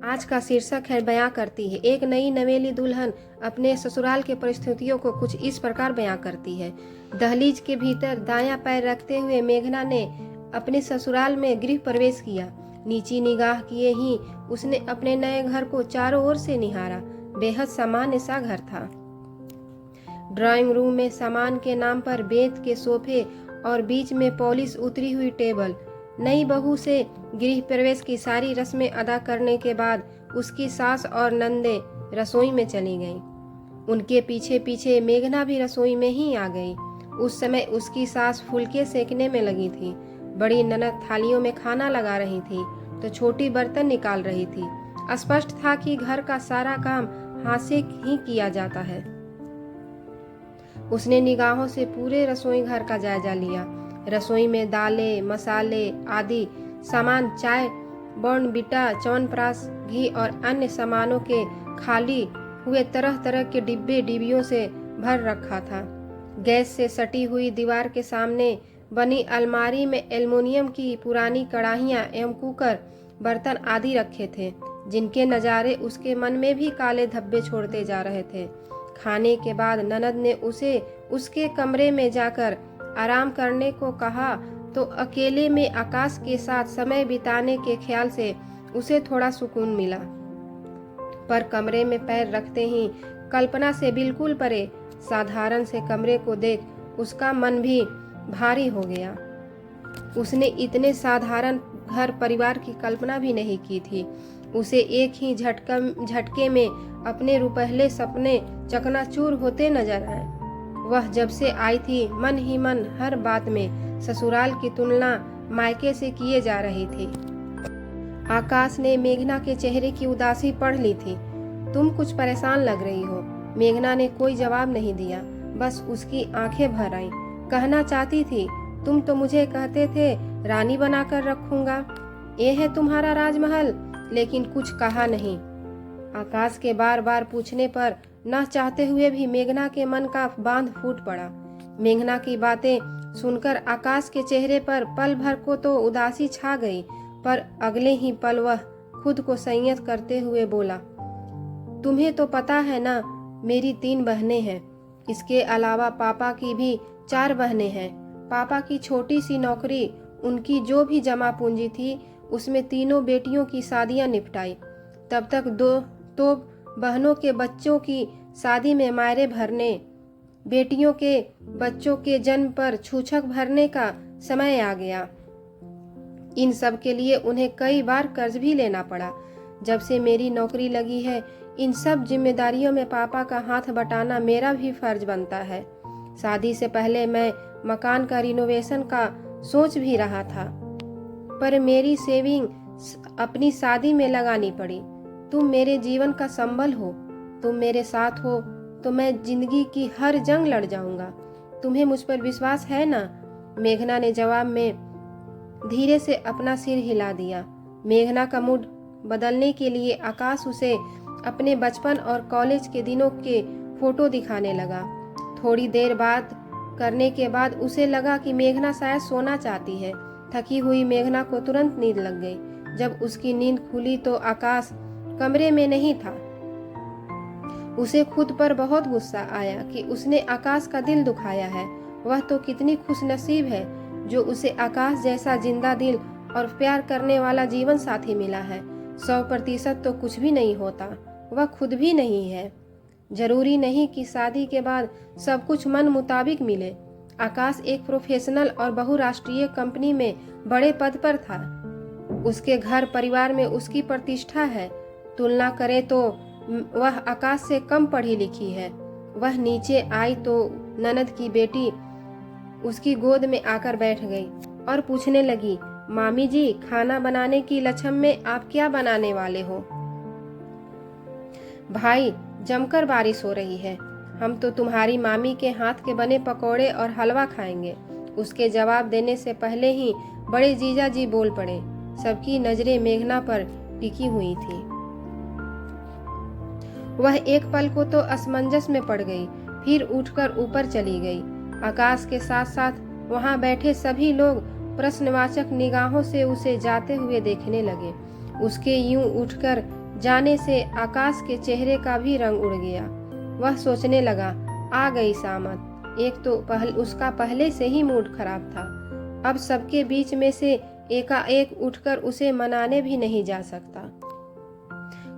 आज का शीर्षक है बयां करती है। एक नई नवेली दुल्हन अपने ससुराल के परिस्थितियों को कुछ इस प्रकार बयां करती है। दहलीज के भीतर दायां पैर रखते हुए मेघना ने अपने ससुराल में गृह प्रवेश किया। नीची निगाह किए ही उसने अपने नए घर को चारों ओर से निहारा। बेहद सामान्य सा घर था। ड्राइंग रूम में सामान के नाम पर बेंत के सोफे और बीच में पॉलिश उतरी हुई टेबल। नई बहू से गृह प्रवेश की सारी रस्में अदा करने के बाद उसकी सास और नंदे रसोई में चली गईं। उनके पीछे पीछे मेघना भी रसोई में ही आ गई। उस समय उसकी सास फुलके सेकने में लगी थी। बड़ी ननद थालियों में खाना लगा रही थी तो छोटी बर्तन निकाल रही थी। स्पष्ट था कि घर का सारा काम हाथ से ही किया जाता है। उसने निगाहों से पूरे रसोई घर का जायजा लिया। रसोई में दालें, मसाले आदि सामान, चाय, बॉर्नविटा, च्यवनप्राश, घी और अन्य सामानों के खाली हुए तरह तरह के डिब्बे डिबियों से भर रखा था। गैस से सटी हुई दीवार के सामने बनी अलमारी में एल्युमिनियम की पुरानी कढ़ाइयाँ एवं कुकर, बर्तन आदि रखे थे, जिनके नज़ारे उसके मन में भी काले धब्बे छोड़ते जा रहे थे। खाने के बाद ननद ने उसे उसके कमरे में जाकर आराम करने को कहा तो अकेले में आकाश के साथ समय बिताने के ख्याल से उसे थोड़ा सुकून मिला। पर कमरे में पैर रखते ही कल्पना से बिल्कुल परे साधारण से कमरे को देख उसका मन भी भारी हो गया। उसने इतने साधारण घर परिवार की कल्पना भी नहीं की थी। उसे एक ही झटके में अपने रुपहले सपने चकनाचूर होते नजर आए। वह जब से आई थी मन ही मन हर बात में ससुराल की तुलना मायके से किए जा रही थी। आकाश ने मेघना के चेहरे की उदासी पढ़ ली थी। तुम कुछ परेशान लग रही हो। मेघना ने कोई जवाब नहीं दिया, बस उसकी आंखें भर आईं। कहना चाहती थी, तुम तो मुझे कहते थे रानी बनाकर रखूंगा, ये है तुम्हारा राजमहल, लेकिन कुछ कहा नहीं। आकाश के बार बार पूछने पर न चाहते हुए भी मेघना के मन का बांध फूट पड़ा। मेघना की बातें सुनकर आकाश के चेहरे पर पल भर को तो उदासी छा गई, पर अगले ही पल वह खुद को संयत करते हुए बोला, तुम्हें तो पता है ना, मेरी 3 बहनें हैं। इसके अलावा पापा की भी 4 बहनें हैं। पापा की छोटी सी नौकरी, उनकी जो भी जमा पूंजी थी उसमें तीनों बेटियों की शादियां निपटाई। तब तक 2 बहनों के बच्चों की शादी में मायरे भरने, बेटियों के बच्चों के जन्म पर छूछक भरने का समय आ गया। इन सब के लिए उन्हें कई बार कर्ज भी लेना पड़ा। जब से मेरी नौकरी लगी है, इन सब जिम्मेदारियों में पापा का हाथ बटाना मेरा भी फर्ज बनता है। शादी से पहले मैं मकान का रिनोवेशन का सोच भी रहा था, पर मेरी सेविंग अपनी शादी में लगानी पड़ी। तुम मेरे जीवन का संबल हो, तुम मेरे साथ हो तो मैं जिंदगी की हर जंग लड़ जाऊंगा। तुम्हें मुझ पर विश्वास है ना? मेघना ने जवाब में धीरे से अपना सिर हिला दिया। मेघना का मूड बदलने के लिए आकाश उसे अपने बचपन और कॉलेज के दिनों के फोटो दिखाने लगा। थोड़ी देर बात करने के बाद उसे लगा कि मेघना शायद सोना चाहती है। थकी हुई मेघना को तुरंत नींद लग गई। जब उसकी नींद खुली तो आकाश कमरे में नहीं था। उसे खुद पर बहुत गुस्सा आया कि उसने आकाश का दिल दुखाया है। वह तो कितनी खुशनसीब है जो उसे आकाश जैसा जिंदा दिल और प्यार करने वाला जीवन साथी मिला है। 100% तो कुछ भी नहीं होता, वह खुद भी नहीं है। जरूरी नहीं कि शादी के बाद सब कुछ मन मुताबिक मिले। आकाश एक प्रोफेशनल और बहुराष्ट्रीय कंपनी में बड़े पद पर था। उसके घर परिवार में उसकी प्रतिष्ठा है। तुलना करें तो वह आकाश से कम पढ़ी लिखी है। वह नीचे आई तो ननद की बेटी उसकी गोद में आकर बैठ गई और पूछने लगी, मामी जी, खाना बनाने की लछम में आप क्या बनाने वाले हो? भाई, जमकर बारिश हो रही है, हम तो तुम्हारी मामी के हाथ के बने पकौड़े और हलवा खाएंगे। उसके जवाब देने से पहले ही बड़े जीजा जी बोल पड़े। सबकी नजरें मेघना पर टिकी हुई थी। वह एक पल को तो असमंजस में पड़ गई, फिर उठकर ऊपर चली गई। आकाश के साथ साथ वहां बैठे सभी लोग प्रश्नवाचक निगाहों से उसे जाते हुए देखने लगे। उसके यूं उठकर जाने से आकाश के चेहरे का भी रंग उड़ गया। वह सोचने लगा, आ गई सामत। एक तो उसका पहले से ही मूड खराब था, अब सबके बीच में से एकाएक उठकर उसे मनाने भी नहीं जा सकता।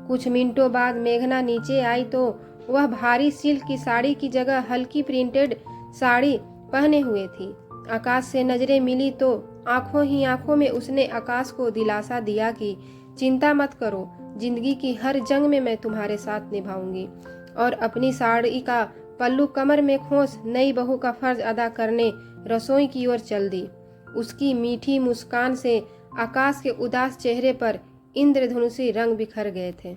कुछ मिनटों बाद मेघना नीचे आई तो वह भारी सिल्क की साड़ी की जगह हल्की प्रिंटेड साड़ी पहने हुए थी। आकाश से नजरें मिली तो आंखों ही आंखों में उसने आकाश को दिलासा दिया कि चिंता मत करो, जिंदगी की हर जंग में मैं तुम्हारे साथ निभाऊंगी। और अपनी साड़ी का पल्लू कमर में खोस नई बहू का फर्ज अदा करने रसोई की ओर चल दी। उसकी मीठी मुस्कान से आकाश के उदास चेहरे पर इंद्रधनुषी रंग बिखर गए थे।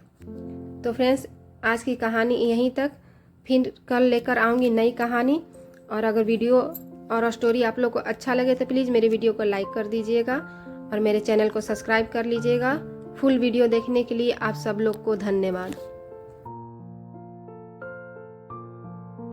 तो फ्रेंड्स, आज की कहानी यहीं तक। फिर कल लेकर आऊँगी नई कहानी। और अगर वीडियो और स्टोरी आप लोग को अच्छा लगे तो प्लीज़ मेरे वीडियो को लाइक कर दीजिएगा और मेरे चैनल को सब्सक्राइब कर लीजिएगा। फुल वीडियो देखने के लिए आप सब लोग को धन्यवाद।